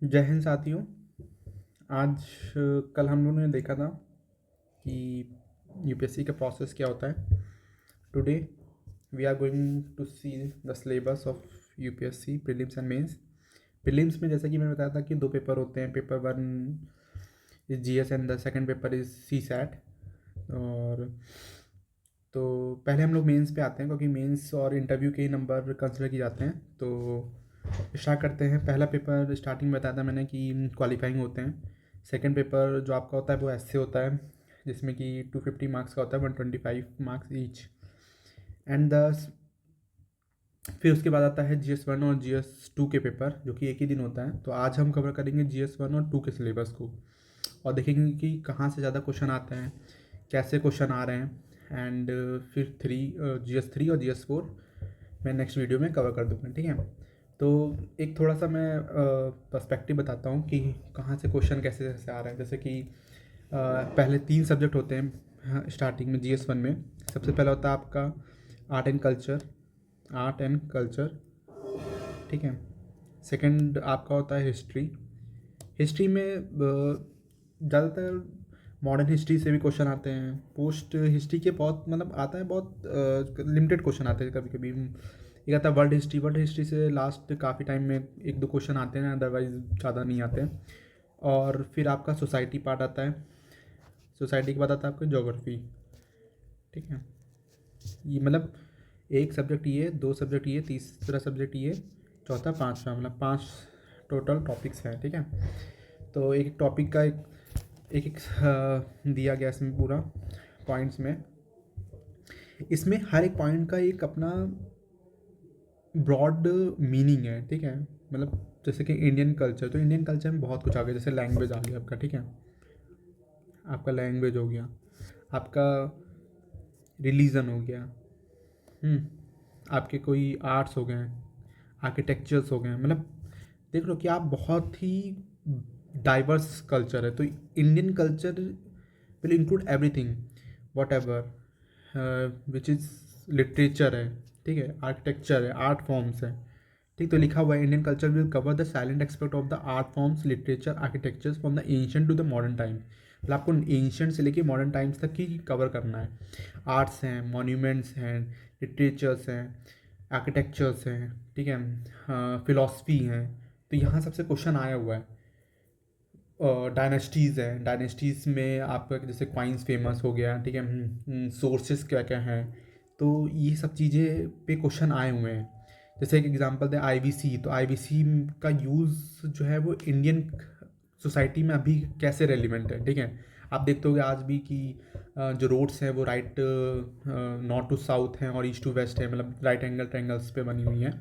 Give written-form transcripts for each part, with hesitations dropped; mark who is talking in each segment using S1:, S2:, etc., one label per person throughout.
S1: जय हिंद साथियों। आज कल हम लोगों ने देखा था कि यूपीएससी का प्रोसेस क्या होता है। Today we are going to see the syllabus of UPSC prelims and mains. Prelims में जैसे कि मैंने बताया था कि दो पेपर होते हैं, paper one is GS and the second paper is CSAT. और तो पहले हम लोग मेंस पे आते हैं, क्योंकि मेंस और इंटरव्यू के ही नंबर कंसिडर किए जाते हैं। तो स्टार्ट करते हैं। पहला पेपर स्टार्टिंग में बताया था मैंने कि क्वालिफाइंग होते हैं। सेकंड पेपर जो आपका होता है वो ऐसे होता है, जिसमें कि 250 मार्क्स का होता है, 125 मार्क्स ईच। एंड द फिर उसके बाद आता है GS1 और GS2 के पेपर, जो कि एक ही दिन होता है। तो आज हम कवर करेंगे GS1 और 2 के सिलेबस को, और देखेंगे कि कहाँ से ज़्यादा क्वेश्चन आते हैं, कैसे क्वेश्चन आ रहे हैं। एंड फिर GS3 और GS4 मैं नेक्स्ट वीडियो में कवर कर दूँगा, ठीक है। तो एक थोड़ा सा मैं पर्सपेक्टिव बताता हूँ कि कहाँ से क्वेश्चन कैसे कैसे आ रहे हैं। जैसे कि पहले 3 सब्जेक्ट होते हैं स्टार्टिंग में GS1 में। सबसे पहला होता है आपका आर्ट एंड कल्चर, ठीक है। सेकंड आपका होता है हिस्ट्री। हिस्ट्री में ज़्यादातर मॉडर्न हिस्ट्री से भी क्वेश्चन आते हैं। पोस्ट हिस्ट्री के बहुत मतलब आता है, बहुत लिमिटेड क्वेश्चन आते हैं। कभी कभी एक आता है वर्ल्ड हिस्ट्री से लास्ट काफ़ी टाइम में एक दो क्वेश्चन आते हैं, अदरवाइज ज़्यादा नहीं आते हैं। और फिर आपका सोसाइटी पार्ट आता है। सोसाइटी के बाद आता है आपका ज्योग्राफी, ठीक है। ये मतलब एक सब्जेक्ट ये, दो सब्जेक्ट ये, तीसरा सब्जेक्ट ये, चौथा पाँचवा, मतलब 5 टोटल टॉपिक्स हैं, ठीक है। तो एक एक टॉपिक का एक एक दिया गया इसमें पूरा पॉइंट्स में। इसमें हर एक पॉइंट का एक अपना ब्रॉड मीनिंग है, ठीक है। मतलब जैसे कि इंडियन कल्चर, तो इंडियन कल्चर में बहुत कुछ आ गया। जैसे लैंग्वेज आ गया आपका, ठीक है। आपका लैंग्वेज हो गया, आपका रिलीजन हो गया, आपके कोई आर्ट्स हो गए, आर्किटेक्चर्स हो गए। मतलब देख लो कि आप बहुत ही डाइवर्स कल्चर है। तो Indian culture will include everything, what ever which is literature है, ठीक है, आर्किटेक्चर है, आर्ट फॉर्म्स है, ठीक। तो लिखा हुआ है Indian culture will cover the silent expect of the art forms, literature, architectures from the ancient to the modern time. मतलब आपको एंशिएंट से लेके मॉडर्न टाइम्स तक ही कवर करना है। आर्ट्स हैं, मॉन्यूमेंट्स हैं, लिटरेचर्स हैं, आर्किटेक्चर्स हैं, ठीक है, फिलॉसफी हैं। तो यहाँ सबसे क्वेश्चन आया हुआ है। डायनेस्टीज़ हैं, डायनेस्टीज़ में आपका जैसे क्वाइंस फेमस हो गया, ठीक है। सोर्सेस क्या क्या हैं, तो ये सब चीज़ें पे क्वेश्चन आए हुए हैं। जैसे एक एग्जांपल दें, IBC। तो IBC का यूज़ जो है वो इंडियन सोसाइटी में अभी कैसे रेलिवेंट है, ठीक है। आप देखते होगे आज भी कि जो रोड्स हैं वो राइट नॉर्थ टू साउथ हैं और ईस्ट टू वेस्ट है, मतलब राइट एंगल ट्रायंगल्स पे बनी हुई हैं,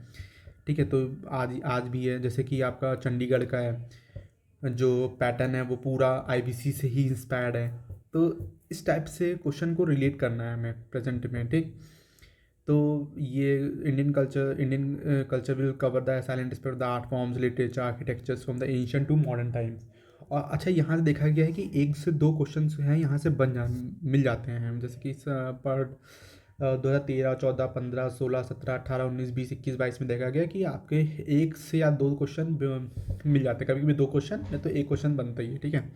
S1: ठीक है। तो आज आज भी है। जैसे कि आपका चंडीगढ़ का है जो पैटर्न है वो पूरा IBC से ही इंस्पायर्ड है। तो इस टाइप से क्वेश्चन को रिलेट करना है हमें प्रेजेंट में, ठीक। तो ये Indian culture will cover the silent aspect the art forms, literature, architectures from the ancient to modern times. और अच्छा, यहाँ से देखा गया है कि एक से दो क्वेश्चन हैं यहाँ से मिल जाते हैं। जैसे कि पर 2013, 14, 15, 16, 17, 18, 19, 20, 21, 22 में देखा गया कि आपके एक से या दो क्वेश्चन मिल जाते हैं। कभी कभी दो क्वेश्चन नहीं तो एक क्वेश्चन बनता ही है, ठीक है।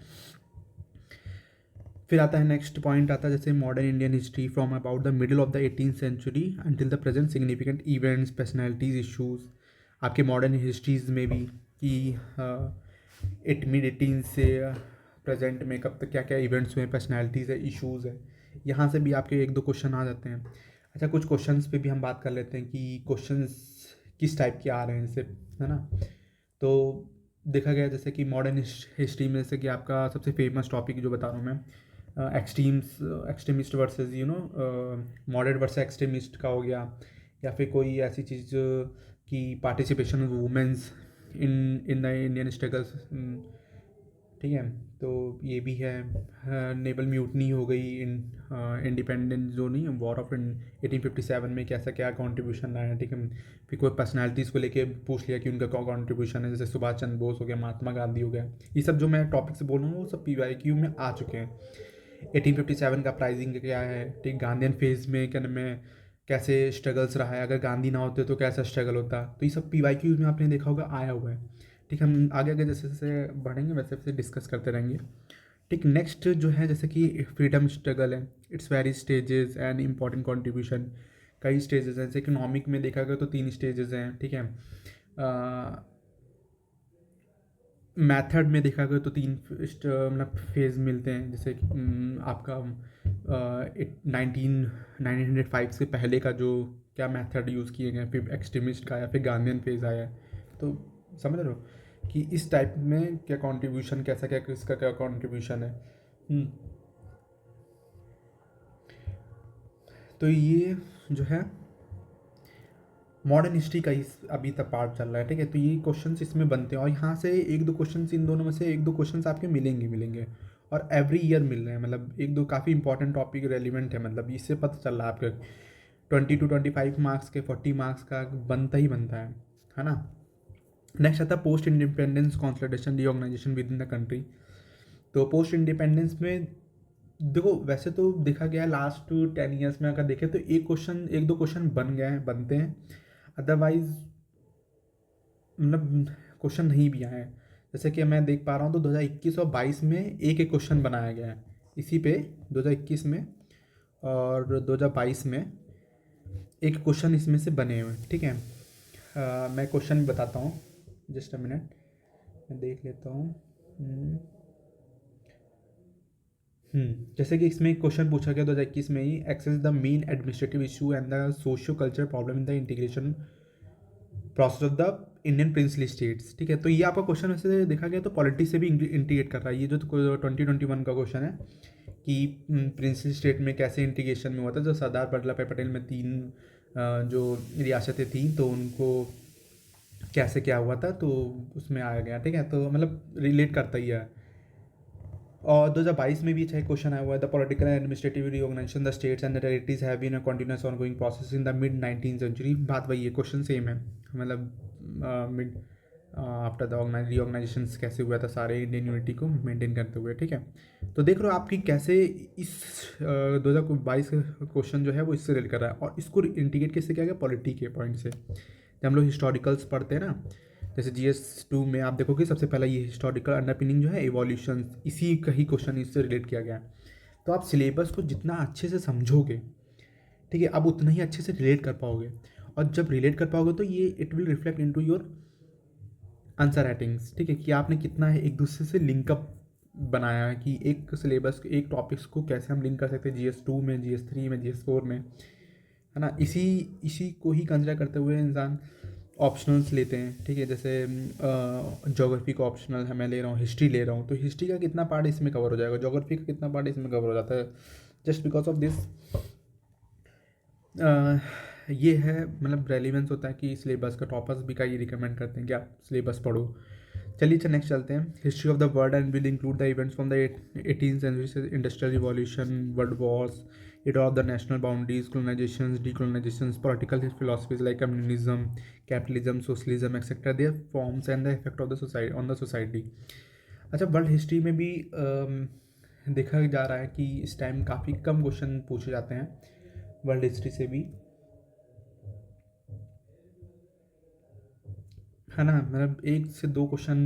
S1: फिर आता है नेक्स्ट पॉइंट आता है जैसे modern Indian history from about the middle of the 18th century until the present, significant events, personalities, issues. आपके मॉडर्न हिस्ट्रीज़ में भी कि 18 से प्रेजेंट में कब तक क्या क्या इवेंट्स हुए, पर्सनैलिटीज़ है, इशूज़ है। यहाँ से भी आपके एक दो क्वेश्चन आ जाते हैं। अच्छा, कुछ क्वेश्चंस पे भी हम बात कर लेते हैं कि क्वेश्चंस किस टाइप के आ रहे हैं इनसे, है ना। तो देखा गया जैसे कि मॉडर्न हिस्ट्री में, जैसे कि आपका सबसे फेमस टॉपिक जो बता रहा हूँ मैं, extremist versus moderate versus extremist का हो गया। या फिर कोई ऐसी चीज़ की participation of women's in in the Indian struggles, ठीक है। तो ये भी है। नेवल म्यूटनी हो गई इन इंडिपेंडेंस जो नहीं, वॉर ऑफ 1857 में कैसा क्या कंट्रीब्यूशन रहा है, ठीक है। फिर कोई पर्सनालिटीज़ को लेके पूछ लिया कि उनका क्या कंट्रीब्यूशन है, जैसे सुभाष चंद्र बोस हो गया, महात्मा गांधी हो गया। ये सब जो मैं टॉपिक से बोल रहा हूँ वो सब PYQ में आ चुके हैं। 1857 का प्राइजिंग क्या है, ठीक। गांधीयन फेज में क्या नाम है, कैसे स्ट्रगल्स रहा है, अगर गांधी ना होते तो कैसा स्ट्रगल होता। तो ये सब PYQ में आपने देखा होगा आया हुआ है। ठीक, हम आगे आगे जैसे जैसे बढ़ेंगे वैसे वैसे डिस्कस करते रहेंगे। ठीक, नेक्स्ट जो है जैसे कि फ्रीडम स्ट्रगल है, it's very stages and important contribution. कई स्टेजेस हैं, जैसे इकोनॉमिक में देखा गया तो 3 स्टेजेस हैं, ठीक है। मेथड में देखा गया तो 3 मतलब फेज़ मिलते हैं, जैसे कि आपका 1905 से पहले का जो क्या मेथड यूज़ किए गए, फिर एक्सट्रीमिस्ट का आया, फिर गांधीयन फेज़ आया। तो समझ रहे हो कि इस टाइप में क्या कंट्रीब्यूशन, कैसा क्या किसका क्या कंट्रीब्यूशन है। तो ये जो है मॉडर्न हिस्ट्री का इस अभी तक पार्ट चल रहा है, ठीक है। तो ये क्वेश्चंस इसमें बनते हैं और यहाँ से 1-2 क्वेश्चंस, इन दोनों में से 1-2 क्वेश्चंस आपके मिलेंगे और एवरी ईयर मिल रहे हैं। मतलब 1-2 काफ़ी इंपॉर्टेंट टॉपिक रेलिवेंट है, मतलब इससे पता चल रहा है आपके 20 to 25 मार्क्स के 40 मार्क्स का बनता ही बनता है ना। नेक्स्ट आता है post independence consolidation reorganisation within the country. तो पोस्ट इंडिपेंडेंस में देखो, वैसे तो देखा गया है लास्ट 10 ईयर्स में अगर देखें तो 1-2 क्वेश्चन बनते हैं, अदरवाइज मतलब क्वेश्चन नहीं भी आए हैं। जैसे कि मैं देख पा रहा हूँ तो 2021 और 22 में एक क्वेश्चन बनाया गया है इसी पे, 2021 में और 2022 में एक क्वेश्चन इसमें से बने हुए हैं, ठीक है। मैं क्वेश्चन बताता हूँ, जस्ट अ मिनट, मैं देख लेता हूँ। जैसे कि इसमें एक क्वेश्चन पूछा गया 2021 में ही, assess the main administrative issue and the socio culture problem in the integration process of the Indian princely states, ठीक है। तो ये आपका क्वेश्चन वैसे देखा गया तो पॉलिटिक्स से भी इंटीग्रेट कर रहा है। ये जो 2021 का क्वेश्चन है कि प्रिंसली स्टेट में कैसे इंटीग्रेशन में हुआ था, जो सरदार वल्लभ भाई पटेल में 3 जो रियासतें थी तो उनको कैसे क्या हुआ था, तो उसमें आया गया, ठीक है। तो मतलब रिलेट करता ही है। और 2022 में भी अच्छा क्वेश्चन आया हुआ है, the political and administrative reorganisation the states and the territories have been a continuous ongoing process in the mid 19th century. बात वही है, क्वेश्चन सेम है, मतलब मिड आफ्टर द रीऑर्गेनाइजेशन कैसे हुआ था सारे इंडियन यूनिटी को मेंटेन करते हुए, ठीक है। तो देख रहे हो आपकी कैसे इस 2022 का क्वेश्चन जो है वो इससे रिलेट कर रहा है और इसको इंटीग्रेट कैसे किया गया पॉलिटी के पॉइंट से। जब हम लोग हिस्टोरिकल्स पढ़ते हैं ना, जैसे GS2 में आप देखोगे सबसे पहला ये हिस्टोरिकल अंडरपिनिंग जो है एवोल्यूशन, इसी का ही क्वेश्चन इससे रिलेट किया गया है। तो आप सिलेबस को जितना अच्छे से समझोगे, ठीक है, आप उतना ही अच्छे से रिलेट कर पाओगे और जब रिलेट कर पाओगे तो ये it will reflect into your answer writings, ठीक है, कि आपने कितना है एक दूसरे से लिंकअप बनाया है कि एक सिलेबस एक टॉपिक्स को कैसे हम लिंक कर सकते हैं GS2 में, GS3 में, GS4 में, है ना। इसी इसी को ही कंसिडर करते हुए इंसान ऑप्शनल्स लेते हैं, ठीक है। जैसे ज्योग्राफी का ऑप्शनल है मैं ले रहा हूँ, हिस्ट्री ले रहा हूँ, तो हिस्ट्री का कितना पार्ट इसमें कवर हो जाएगा, ज्योग्राफी का कितना पार्ट इसमें कवर हो जाता है, जस्ट बिकॉज ऑफ दिस ये है, मतलब रेलिवेंस होता है कि सिलेबस का टॉपर्स भी का ये रिकमेंड करते हैं कि आप सिलेबस पढ़ो। चलिए अच्छा नेक्स्ट चलते हैं, history of the world and will include the events from the 18th century से industrial revolution, world wars, it of the national boundaries, colonizations, decolonizations, political philosophies like communism, capitalism, socialism, etc. their forms and the effect of the society on the society। अच्छा, world history में भी देखा जा रहा है कि इस time काफ़ी कम क्वेश्चन पूछे जाते हैं वर्ल्ड हिस्ट्री से भी, है ना। मतलब 1 से 2 क्वेश्चन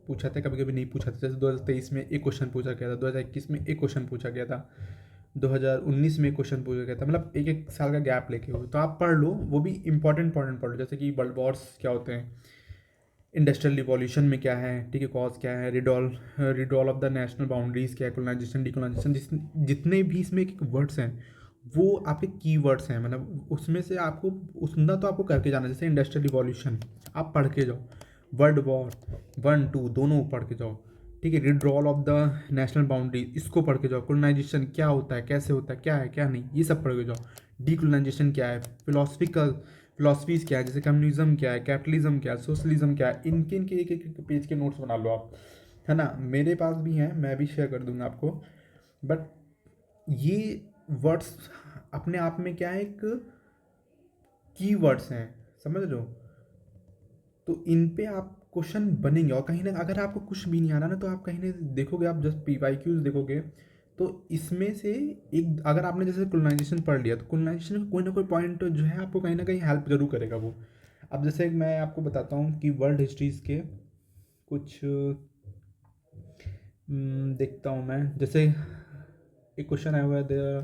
S1: पूछा था, कभी कभी नहीं पूछा था। जैसे 2023 में एक क्वेश्चन पूछा गया था, 2021 में एक क्वेश्चन पूछा गया था, 2019 में क्वेश्चन पूछा गया था, मतलब 1-1 साल का गैप लेके हुए। तो आप पढ़ लो, वो भी इंपॉर्टेंट पढ़ लो, जैसे कि वर्ल्ड वॉर्स क्या होते हैं, इंडस्ट्रियल रिवॉल्यूशन में क्या है, ठीक है, कॉज क्या है, रिडॉल ऑफ द नेशनल बाउंड्रीज क्या है, कोलोनाइजेशन, डिकोलोनाइजेशन, जितने भी इसमें एक वर्ड्स हैं वो आपके की वर्ड्स हैं, मतलब उसमें से आपको उतना तो आपको करके जाना। जैसे इंडस्ट्रियल रिवॉल्यूशन आप पढ़ के जाओ, वर्ल्ड वॉर 1-2 दोनों पढ़ के जाओ, ठीक है, withdrawal of the national boundary इसको पढ़ के जाओ, कोलोनाइजेशन क्या होता है, कैसे होता है, क्या है क्या नहीं, ये सब पढ़ के जाओ। डीकोलोनाइजेशन क्या है, फिलोसफीज़ क्या है, जैसे कम्युनिज्म क्या है, कैपिटलिज्म क्या है, सोशलिज्म क्या है, इनके इनके एक पेज के नोट्स बना लो आप, है ना। मेरे पास भी हैं, मैं भी शेयर कर दूंगा आपको। बट ये वर्ड्स अपने आप में क्या है, एक की वर्ड्स हैं, समझ रहे हो। तो इन पे आप क्वेश्चन बनेंगे और कहीं ना अगर आपको कुछ भी नहीं आ रहा ना तो आप कहीं ना देखोगे, आप जस्ट PYQs देखोगे तो इसमें से एक, अगर आपने जैसे कोलोनाइजेशन पढ़ लिया तो कोलोनाइजेशन का कोई ना कोई पॉइंट जो है आपको कहीं ना कहीं हेल्प जरूर करेगा वो। अब जैसे मैं आपको बताता हूँ कि वर्ल्ड हिस्ट्रीज़ के कुछ देखता हूँ मैं। जैसे एक क्वेश्चन आया हुआ है,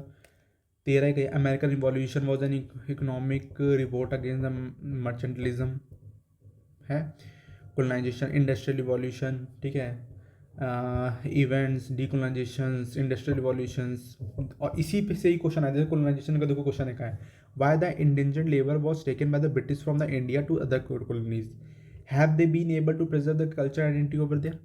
S1: तेरह के American revolution was an economic revolt against the mercantilism है। कोलोनाइजेशन, इंडस्ट्रियल रिवॉल्यूशन, ठीक है, इवेंट्स, डीकोलोनाइजेशंस, इंडस्ट्रियल रिवॉल्यूशंस। और इसी पे से ही क्वेश्चन आया, जैसे कोलोनाइजेशन का देखो क्वेश्चन है, why the indentured labour was taken by the British from the India to other colonies, have they been able to preserve the culture identity over there.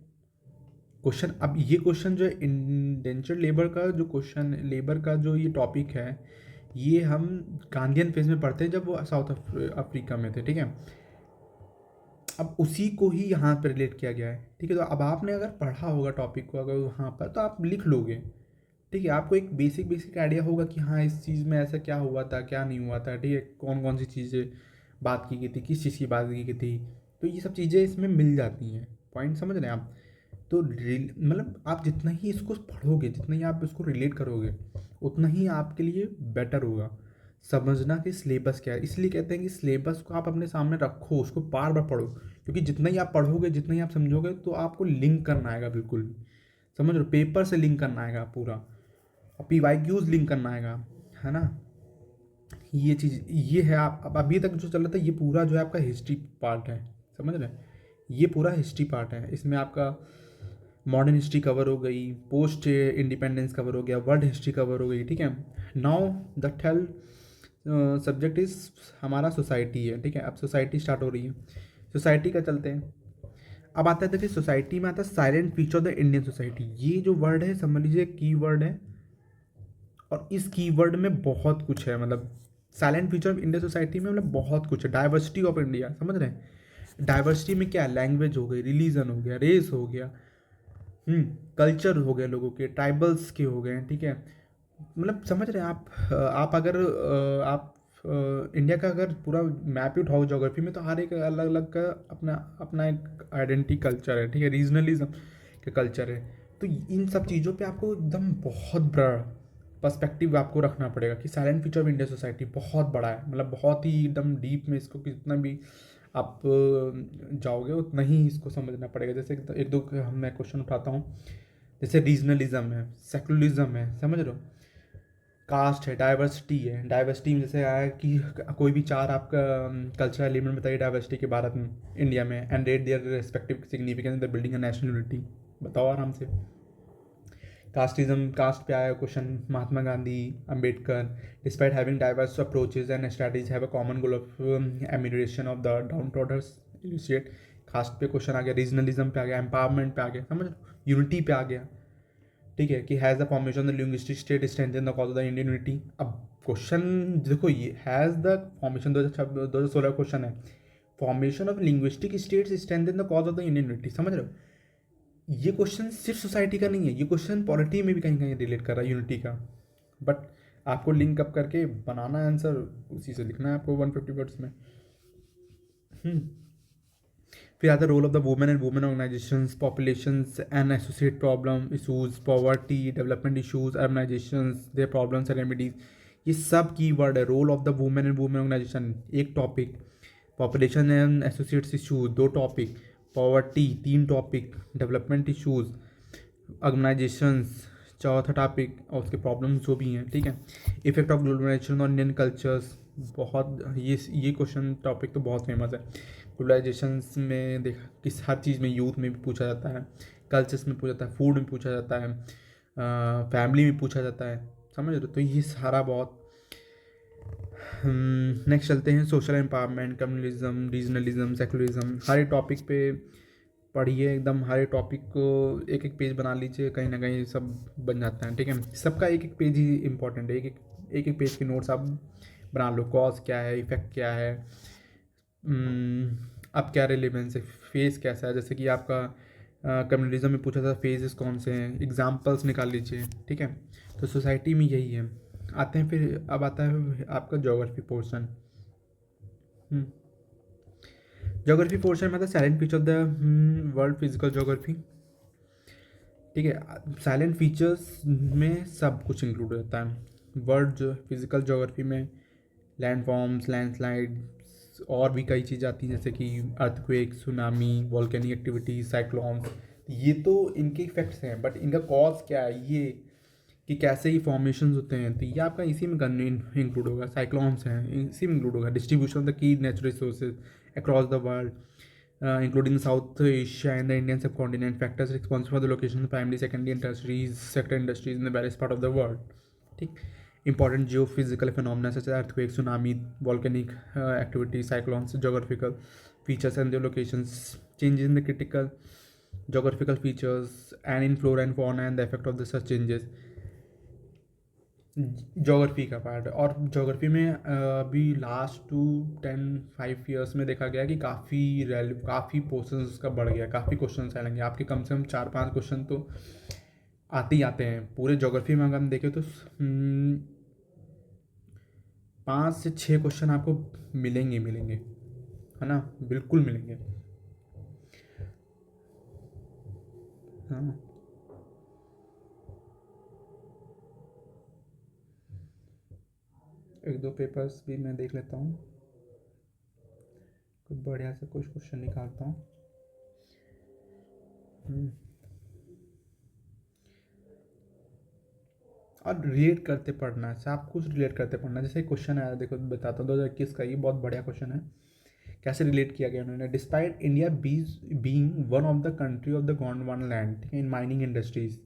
S1: Question, अब ये क्वेश्चन जो है indentured labour का जो question, labour का जो ये topic है, ये हम गांधीयन फेज में पढ़ते हैं जब वो साउथ अफ्रीका में थे, ठीक है। अब उसी को ही यहाँ पर रिलेट किया गया है, ठीक है। तो अब आपने अगर पढ़ा होगा टॉपिक को अगर वहाँ पर, तो आप लिख लोगे, ठीक है। आपको एक बेसिक आइडिया होगा कि हाँ इस चीज़ में ऐसा क्या हुआ था, क्या नहीं हुआ था, ठीक है, कौन कौन सी चीज़ें बात की गई थी, किस चीज़ की बात की गई थी। तो ये सब चीज़ें इसमें मिल जाती हैं, पॉइंट समझ रहे हैं आप। तो मतलब आप जितना ही इसको पढ़ोगे, जितना ही आप इसको रिलेट करोगे, उतना ही आपके लिए बेटर होगा समझना कि सिलेबस क्या है। इसलिए कहते हैं कि सिलेबस को आप अपने सामने रखो, उसको बार बार पढ़ो, क्योंकि जितना ही आप पढ़ोगे, जितना ही आप समझोगे, तो आपको लिंक करना आएगा, बिल्कुल भी समझ रहे हो, पेपर से लिंक करना आएगा पूरा, और PYQs लिंक करना आएगा, है ना। ये चीज़ ये है। आप अब अभी तक जो चल रहा था, ये पूरा जो है आपका हिस्ट्री पार्ट है, समझ रहे हैं, ये पूरा हिस्ट्री पार्ट है। इसमें आपका मॉडर्न हिस्ट्री कवर हो गई, पोस्ट इंडिपेंडेंस कवर हो गया, वर्ल्ड हिस्ट्री कवर हो गई, ठीक है। Now the third subject is हमारा सोसाइटी है, ठीक है। अब सोसाइटी स्टार्ट हो रही है, सोसाइटी का चलते हैं। अब आता है, देखिए सोसाइटी में आता है silent feature of the Indian society. ये जो वर्ड है समझ लीजिए की वर्ड है, और इस कीवर्ड में बहुत कुछ है। मतलब silent feature of Indian society में मतलब बहुत कुछ है। डाइवर्सिटी ऑफ इंडिया, समझ रहे हैं। डाइवर्सिटी में क्या है, लैंग्वेज हो गई, रिलीजन हो गया, रेस हो गया, कल्चर हो गए लोगों के, ट्राइबल्स के हो गए, ठीक है। मतलब समझ रहे हैं आप अगर आप इंडिया का अगर पूरा मैप ही उठाओ ज्योग्राफी में, तो हर एक अलग अलग का अपना अपना एक आइडेंटिटी कल्चर है, ठीक है, रीजनलिज्म का कल्चर है। तो इन सब चीज़ों पे आपको एकदम बहुत बड़ा पर्सपेक्टिव आपको रखना पड़ेगा कि silent feature of India society बहुत बड़ा है। मतलब बहुत ही एकदम डीप में इसको कितना भी आप जाओगे उतना ही इसको समझना पड़ेगा। जैसे एक दो मैं क्वेश्चन उठाता हूँ, जैसे रीजनलिज्म है, सेकुलरिज्म है, समझ रहे हो, कास्ट है, डाइवर्सिटी है। डाइवर्सिटी में जैसे आया कि कोई भी चार आपका कल्चरल एलिमेंट बताइए डाइवर्सिटी के भारत में, इंडिया में, and rate their respective significance the building a national unity. बताओ आराम से। कास्टिज्म, कास्ट पे आया question, Mahatma Gandhi, Ambedkar, despite having diverse approaches and strategies have a common goal of amelioration of the down trodden illustrate. Caste पे question आ गया, regionalism पे आ गया, एम्पावरमेंट पे आ गया, समझ, यूनिटी पे आ गया, ठीक है, कि has the formation the linguistic state strengthen the cause of the Indian unity. अब क्वेश्चन देखो, ये हैज़ द फॉर्मेशन 2016 क्वेश्चन है, formation of linguistic states strengthen the cause of the Indian unity. समझ रहे हो, ये क्वेश्चन सिर्फ सोसाइटी का नहीं है, ये क्वेश्चन पॉलिटी में भी कहीं कहीं रिलेट कर रहा है यूनिटी का। बट आपको लिंक अप करके बनाना है आंसर, उसी से लिखना है आपको 150 वर्ड्स में। फिर आता है role of the women and women organizations, populations and associate problem issues, poverty, development issues, urbanizations, their problems and remedies. ये सब की वर्ड है। Role of the women and women organization एक topic, population and associates issues 2 topic, poverty 3 topic, development issues, organizations 4था topic, और उसके problems जो भी हैं, ठीक है। Effect of globalization on Indian cultures, बहुत ये क्वेश्चन टॉपिक तो बहुत फेमस है। ग्लोबलाइजेशन में देखा किस हर चीज़ में, यूथ में भी पूछा जाता है, कल्चर्स में पूछा जाता है, फूड में पूछा जाता है, फैमिली में पूछा जाता है, समझ रहे हो। तो ये सारा बहुत। नेक्स्ट चलते हैं, social empowerment, communalism, regionalism, secularism. हर एक टॉपिक पे पढ़िए, एकदम हर एक टॉपिक को एक एक पेज बना लीजिए, कहीं ना कहीं सब बन जाता है, ठीक है। सबका एक एक पेज ही इंपॉर्टेंट है, एक एक पेज के नोट्स आप बना लो। कॉज क्या है, इफेक्ट क्या है, अब क्या रिलेवेंस है, फेज कैसा है। जैसे कि आपका कम्युनलिज्म में पूछा था फेजेस कौन से हैं, एग्जाम्पल्स निकाल लीजिए, ठीक है। तो सोसाइटी में यही है। आते हैं फिर, अब आता है आपका ज्योग्राफी पोर्शन। ज्योग्राफी पोर्शन में था silent feature of the world physical geography, ठीक है। साइलेंट फीचर्स में सब कुछ इंक्लूड रहता है। वर्ल्ड जो फिजिकल ज्योग्राफी में लैंड फॉर्म्स, लैंडस्लाइड, और भी कई चीज़ें आती हैं जैसे कि earthquake, tsunami, volcanic activity, cyclones. ये तो इनके इफेक्ट्स हैं, बट इनका कॉज क्या है, ये कि कैसे ही फॉर्मेशंस होते हैं, तो ये आपका इसी में इंक्लूड होगा। साइक्लोन्स हैं, इसी में इंक्लूड होगा। Distribution of the key natural resources across the world including South Asia and the Indian subcontinent, factors responsible for the location of primary, secondary and tertiary sector industries in the various part of the world. ठीक, important geophysical phenomena such as earthquake, tsunami, volcanic activity, cyclones, geographical features and their locations, changes in the critical geographical features and in flora and fauna and the effect of the such changes. Geography का part है, और geography में अभी last 5 years में देखा गया कि काफ़ी पोर्शंस का बढ़ गया, काफ़ी क्वेश्चन आएंगे आपके, कम से कम 4-5 क्वेश्चन तो आते ही आते हैं पूरे जोग्राफी में। अगर हम देखें तो 5 से 6 क्वेश्चन आपको मिलेंगे, है ना, बिल्कुल मिलेंगे। हाँ, एक दो पेपर्स भी मैं देख लेता हूँ, कुछ बढ़िया से कुछ क्वेश्चन निकालता हूँ। और रिलेट करते पढ़ना है, आप कुछ रिलेट करते पढ़ना। जैसे क्वेश्चन आया, देखो बताता हूँ 2021 का, ये बहुत बढ़िया क्वेश्चन है। कैसे रिलेट किया गया उन्होंने, despite India being one of the country of the Gondwana land, ठीक है, in mining industries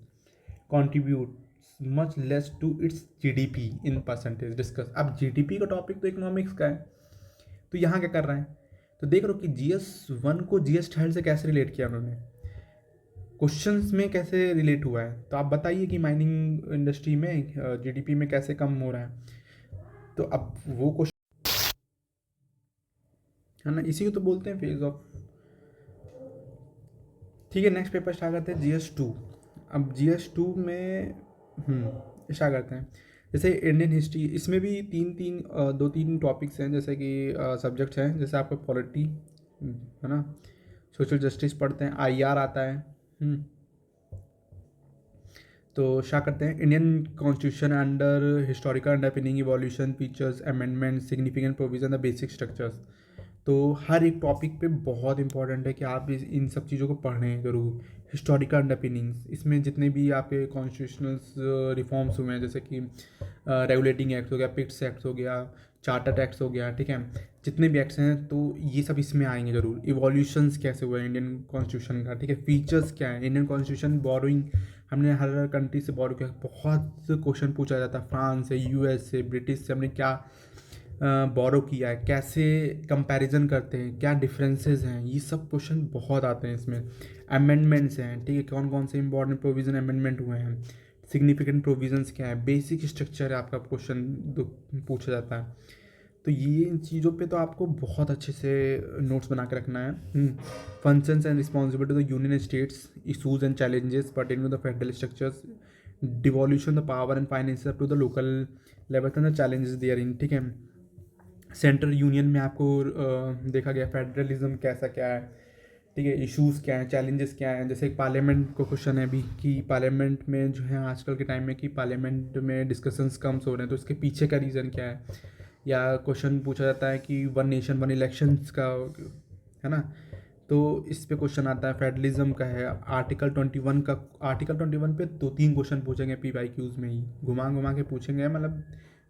S1: contribute much less to its GDP in percentage discuss. अब जीडीपी का टॉपिक तो इकोनॉमिक्स का है, तो यहाँ क्या कर रहे हैं, तो देख रहे हो कि GS1 को GS12 से कैसे रिलेट किया उन्होंने, क्वेश्चंस में कैसे रिलेट हुआ है। तो आप बताइए कि माइनिंग इंडस्ट्री में जीडीपी में कैसे कम हो रहा है, तो अब वो क्वेश्चन है ना, इसी को तो बोलते हैं फेज ऑफ। ठीक है, नेक्स्ट पेपर स्टार्ट करते हैं GS2। अब GS2 में स्टार्ट करते हैं। जैसे इंडियन हिस्ट्री, इसमें भी 2-3 टॉपिक्स हैं, जैसे कि सब्जेक्ट्स हैं, जैसे आपका पॉलिटी है ना, सोशल जस्टिस पढ़ते हैं, IR आता है। तो क्या करते हैं, Indian constitution under historical underpinning, evolution, features, amendment, significant provision, the basic structures. तो हर एक टॉपिक पे बहुत इंपॉर्टेंट है कि आप इन सब चीज़ों को पढ़ें ज़रूर। हिस्टोरिकल अंडरपिनिंग्स, इसमें जितने भी आपके कॉन्स्टिट्यूशनल रिफॉर्म्स हुए हैं, जैसे कि रेगुलेटिंग एक्ट हो गया, पिट्स एक्ट हो गया, चार्टर टैक्स हो गया, ठीक है, जितने भी एक्ट्स हैं तो ये सब इसमें आएंगे ज़रूर। इवोल्यूशंस कैसे हुए इंडियन कॉन्स्टिट्यूशन का, ठीक है, फीचर्स क्या है, इंडियन कॉन्स्टिट्यूशन बोरोइंग, हमने हर कंट्री से बोरो किया, बहुत क्वेश्चन पूछा जाता है, फ्रांस से, US से, ब्रिटिश से हमने क्या बोरो किया है, कैसे कंपैरिजन करते हैं, क्या डिफरेंसेस हैं, ये सब क्वेश्चन बहुत आते हैं इसमें। अमेंडमेंट्स हैं, ठीक है, कौन कौन से इंपॉर्टेंट प्रोविज़न अमेंडमेंट हुए हैं, सिग्निफिकेंट प्रोविजंस क्या है, बेसिक स्ट्रक्चर है आपका, क्वेश्चन पूछा जाता है। तो ये इन चीज़ों पे तो आपको बहुत अच्छे से नोट्स बना के रखना है। Functions and responsibility of the union states, issues and challenges pertaining to the federal structures, devolution the power and finance up to the local level and the challenges therein, ठीक है। Central union में आपको देखा गया federalism कैसा क्या है, ठीक है, इश्यूज़ क्या हैं, चैलेंजेस क्या हैं। जैसे एक पार्लियामेंट को क्वेश्चन है अभी कि पार्लियामेंट में जो है आजकल के टाइम में कि पार्लियामेंट में डिस्कशंस कम हो रहे हैं, तो इसके पीछे का रीज़न क्या है। या क्वेश्चन पूछा जाता है कि 1 नेशन 1 इलेक्शंस का, है ना, तो इस पे क्वेश्चन आता है, फेडरलिज्म का है। आर्टिकल 21 का, आर्टिकल 21 पे 2-3 क्वेश्चन पूछेंगे PYQs में ही, घुमा घुमा के पूछेंगे, मतलब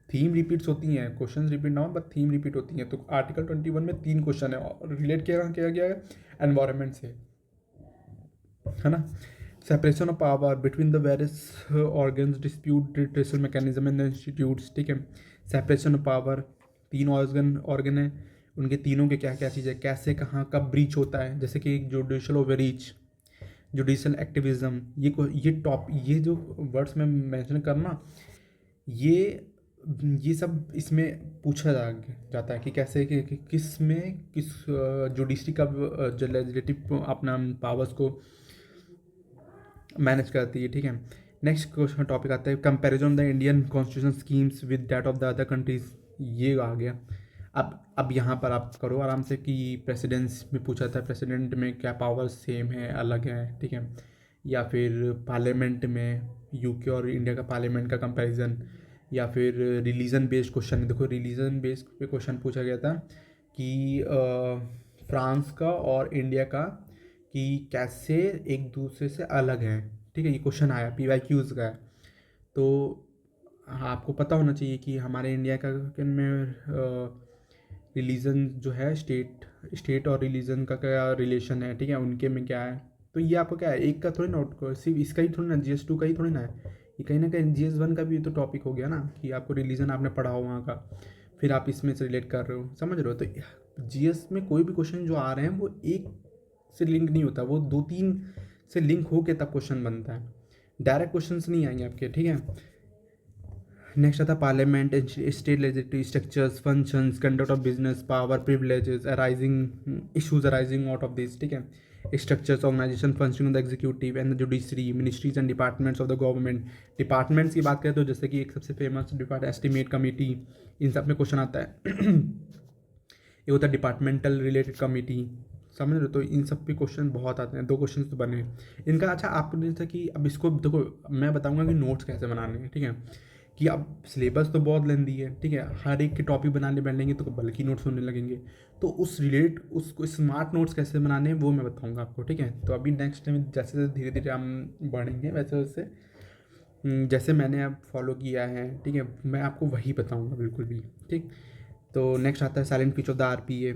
S1: थीम रिपीट्स होती हैं, क्वेश्चन रिपीट ना हो बट थीम रिपीट होती हैं। तो आर्टिकल 21 में 3 क्वेश्चन है और रिलेट किया गया है एनवायरनमेंट से, है ना। Separation of power between the various organs, dispute redressal mechanism and institutes, ठीक है। सेपरेशन ऑफ पावर, 3 ऑर्गन है, उनके तीनों के क्या क्या चीज़ है, कैसे कहाँ कब ब्रीच होता है, जैसे कि जुडिशल ओवररीच, जुडिशल एक्टिविज्म, ये जो वर्ड्स में मेंशन करना, ये सब इसमें पूछा जाता है कि कैसे कि किस में किस जुडिशरी का जो लेजिस्लेटिव अपना पावर्स को मैनेज करती है, ठीक है। नेक्स्ट क्वेश्चन टॉपिक आता है comparison the Indian constitution schemes with that of the other countries, ये आ गया। अब यहाँ पर आप करो आराम से कि प्रेसिडेंस में पूछा था, प्रेसिडेंट में क्या पावर्स सेम है, अलग है, ठीक है, या फिर पार्लियामेंट में UK और इंडिया का पार्लियामेंट का कंपैरिजन, या फिर रिलीजन बेस्ड क्वेश्चन। देखो रिलीजन बेस्ड पे क्वेश्चन पूछा गया था कि फ्रांस का और इंडिया का कि कैसे एक दूसरे से अलग हैं, ठीक है। ये क्वेश्चन आया PYQs का है। तो हाँ, आपको पता होना चाहिए कि हमारे इंडिया का में रिलीजन जो है, स्टेट और रिलीजन का क्या रिलेशन है, ठीक है, उनके में क्या है। तो ये आपको क्या है, एक का थोड़ी ना, सिर्फ इसका ही थोड़ी ना, GS2 का ही थोड़ी ना है, ये कहीं ना कहीं GS1 का भी तो टॉपिक हो गया ना, कि आपको रिलीजन आपने पढ़ा हो वहाँ का, फिर आप इसमें से रिलेट कर रहे हो, समझ रहे हो। तो GS में कोई भी क्वेश्चन जो आ रहे हैं वो एक से लिंक नहीं होता, वो 2-3 से लिंक हो के तब क्वेश्चन बनता है, डायरेक्ट क्वेश्चन नहीं आएंगे आपके, ठीक है। नेक्स्ट आता parliament, state legislative structures, functions, conduct of business, power, privileges arising, issues arising out of this, ठीक है। Structures, organisation, functioning of the executive and the judiciary, ministries and departments of the government. Departments की बात करें तो जैसे कि एक सबसे फेमस डिपार्टमेंट एस्टिमेट कमेटी, इन सब में क्वेश्चन आता है। ये होता है डिपार्टमेंटल रिलेटेड कमेटी, समझ रहे हो। तो इन सब पे क्वेश्चन बहुत आते हैं, 2 क्वेश्चन तो बने इनका। अच्छा, आपको जैसा कि अब इसको देखो, मैं बताऊंगा कि नोट्स कैसे बनाने हैं, ठीक है। कि अब सिलेबस तो बहुत लेंदी है, ठीक है, हर एक के टॉपिक बनाने बैठ लेंगे तो बल्कि नोट्स होने लगेंगे। तो उसको स्मार्ट नोट्स कैसे बनाने हैं वो मैं बताऊंगा आपको, ठीक है। तो अभी नेक्स्ट टाइम जैसे जैसे धीरे धीरे हम बढ़ेंगे वैसे वैसे जैसे मैंने अब फॉलो किया है, ठीक है, मैं आपको वही बताऊंगा बिल्कुल भी, ठीक। तो नेक्स्ट आता है silent feature of the RPA,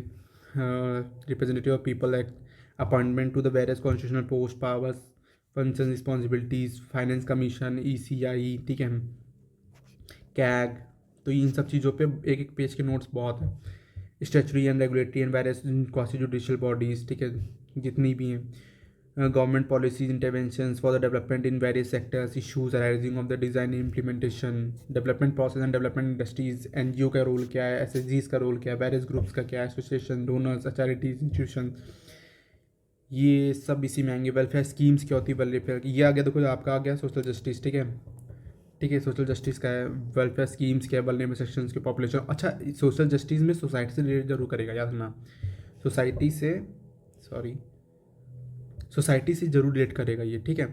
S1: representative of people act, appointment to the various constitutional post, powers, function, responsibilities, finance commission, ECI, ठीक है, कैग। तो इन सब चीज़ों पे एक एक पेज के नोट्स बहुत हैं। Statutory and regulatory and various constitutional bodies, ठीक है, जितनी भी हैं, government policies interventions for the development in various sectors, issues arising of the design and implementation, development process and development industries, NGO का role क्या है, SSGs का role क्या है, various groups का क्या है, एसोसिएशन, डोनर्स, चैरिटीज, इंस्टीट्यूशन, ये सब इसी में आएंगे। वेलफेयर स्कीम्स क्या होती है, वेलफेयर की, ये आ गया, देखो आपका आ गया सोशल जस्टिस, ठीक है, ठीक है, सोशल जस्टिस का है। वेलफेयर स्कीम्स क्या है, वल्नरेबल सेक्शंस के पॉपुलेशन। अच्छा, सोशल जस्टिस में सोसाइटी से रिलेटेड जरूर करेगा, याद रखना, सोसाइटी से, सॉरी, सोसाइटी से ज़रूर रिलेट करेगा ये, ठीक है।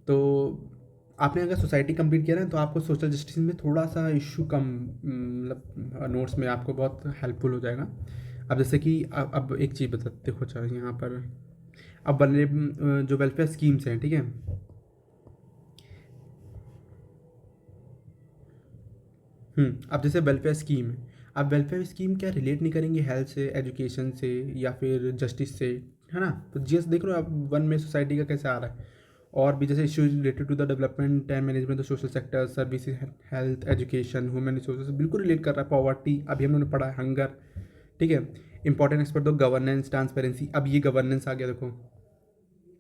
S1: तो आपने अगर सोसाइटी कंप्लीट किया ना तो आपको सोशल जस्टिस में थोड़ा सा इशू कम, मतलब नोट्स में आपको बहुत हेल्पफुल हो जाएगा। अब जैसे कि अब एक चीज़ बताते हो, चाहे यहाँ पर अब बने जो वेलफेयर स्कीम्स हैं, ठीक है, अब जैसे वेलफेयर स्कीम है, अब वेलफेयर स्कीम क्या रिलेट नहीं करेंगे हेल्थ से, एजुकेशन से, या फिर जस्टिस से, है ना। तो GS देख रहे हो आप, वन में सोसाइटी का कैसे आ रहा है। और भी जैसे issues related to the development and management of social sector, services, health, education, human resources, बिल्कुल रिलेट कर रहा है। पॉवर्टी अभी हम लोगों ने पढ़ा है, हंगर, ठीक है। इंपॉर्टेंट एक्सपर्ट दो, गवर्नेंस, ट्रांसपेरेंसी, अब ये गवर्नेंस आ गया, देखो,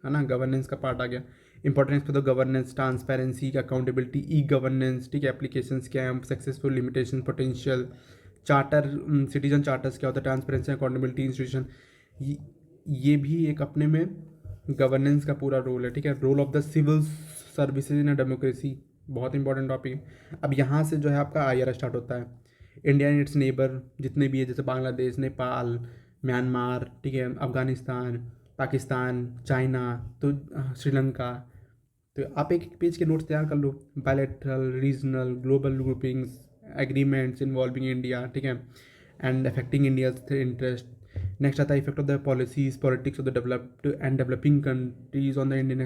S1: है ना, गवर्नेंस का पार्ट आ गया। इंपॉर्टेंस पे तो गवर्नेंस, ट्रांसपेरेंसी, अकाउंटेबिलिटी, E-गवर्नेंस, ठीक है, application scam, successful, limitation, potential, charter, citizen charters क्या होता है, ट्रांसपेरेंसी, अकाउंटेबिलिटी, इंस्टीट्यूशन, ये भी एक अपने में गवर्नेंस का पूरा रोल है, ठीक है। Role of the civil services in a democracy, बहुत इंपॉर्टेंट टॉपिक है। अब यहाँ से जो है आपका IR स्टार्ट होता है। इंडिया एंड इट्स नेबर जितने भी है, जैसे बांग्लादेश, नेपाल, म्यांमार, ठीक है, अफगानिस्तान, पाकिस्तान, चाइना, तो श्रीलंका। तो आप एक एक पेज के नोट्स तैयार कर लो। Bilateral, regional, global groupings, agreements involving India, ठीक है, and affecting India's interest. Next आता है effect of the policies, politics of the developed and developing countries on the Indian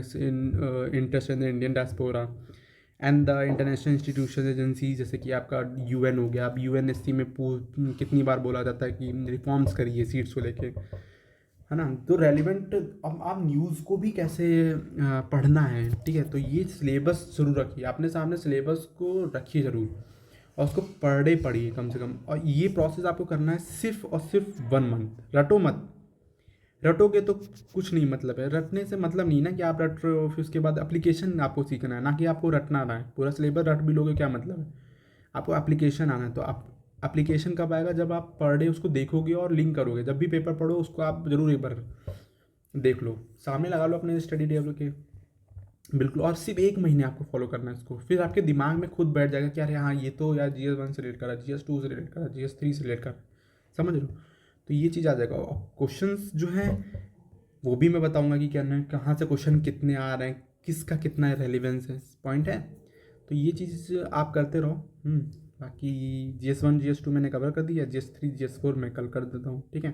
S1: interest in the Indian diaspora and the international institution agencies, जैसे कि आपका UN हो गया। अब UNSC में कितनी बार बोला जाता है कि रिफॉर्म्स करिए सीट्स को लेके, है ना। तो रेलिवेंट, अब आप न्यूज़ को भी कैसे पढ़ना है, ठीक है। तो ये सिलेबस जरूर रखिए, अपने सामने सिलेबस को रखिए जरूर, और उसको पढ़िए कम से कम। और ये प्रोसेस आपको करना है सिर्फ और सिर्फ 1 मंथ। रटो मत, रटोगे तो कुछ नहीं मतलब है, रटने से मतलब नहीं ना कि आप रट रहे हो, फिर उसके बाद एप्लीकेशन आपको सीखना है, ना कि आपको रटना आना है। पूरा सिलेबस रट भी लोगे क्या मतलब है, आपको एप्लीकेशन आना है। तो आप एप्लीकेशन कब आएगा, जब आप पर डे उसको देखोगे और लिंक करोगे। जब भी पेपर पढ़ो उसको आप ज़रूर एक बार देख लो, सामने लगा लो अपने स्टडी टेबल के, बिल्कुल। और सिर्फ 1 महीने आपको फॉलो करना है इसको, फिर आपके दिमाग में खुद बैठ जाएगा कि अरे हाँ, ये तो यार GS1 से रिलेट करा, GS2 से रिलेट करा, GS3 से रिलेट करा, समझ लो। तो ये चीज़ आ जाएगा। और क्वेश्चंस जो हैं वो भी मैं बताऊंगा कि क्या है, कहाँ से क्वेश्चन कितने आ रहे हैं, किसका कितना रेलिवेंस है, पॉइंट है। तो ये चीज़ आप करते रहो। बाकी GS1 GS2 मैंने कवर कर दिया, GS3 GS4 मैं कल कर देता हूँ, ठीक है।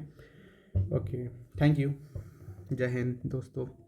S1: ओके, थैंक यू, जय हिंद दोस्तों।